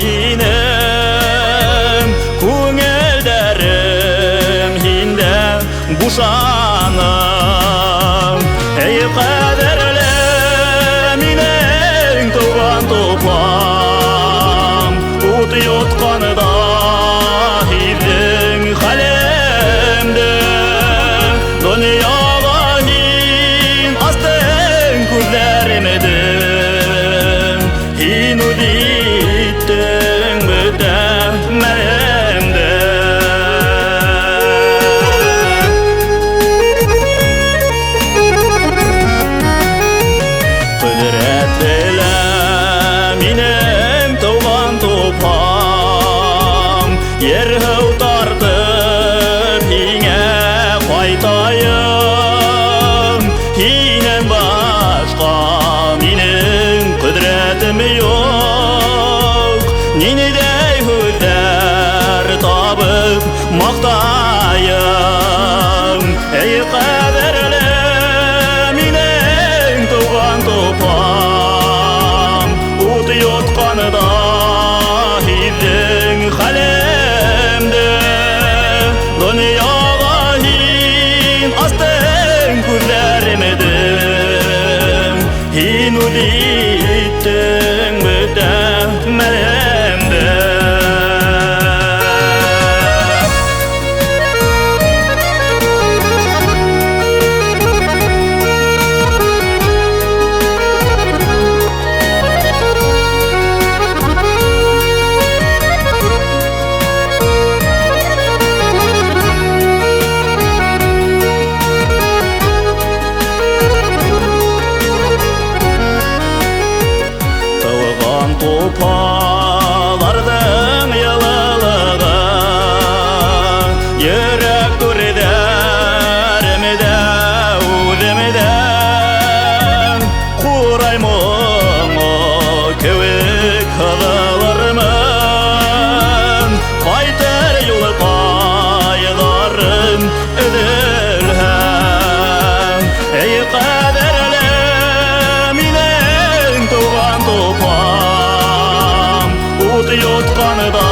inem Күңелдерім hinde Бушанам Ey қадірлі менің туған топам Ут йотқанында хилдің қалемді Дүнияға хин астың күзлерімді Хин үдиттің мүдден мәлемді Құдіретлі менің туған топам Ерхеу тартып хиңе қайтайым Хинен башқа менің құдіретім жоқ Ненедей хүлдер табып мақтайым Ей қадірлі менің туған топам Ут йотқанында хилдің қалемді Дүнияға хин астың күзлерімді Хин үдиттің мүдден мәлемді Топалардың ялылығы Ерек күрдерімді өзімді Құрай мұңы көк қылырмын Қайтыр юлы қайғарым үділхем Ей қадірлі менің туған топам Ут йотқанында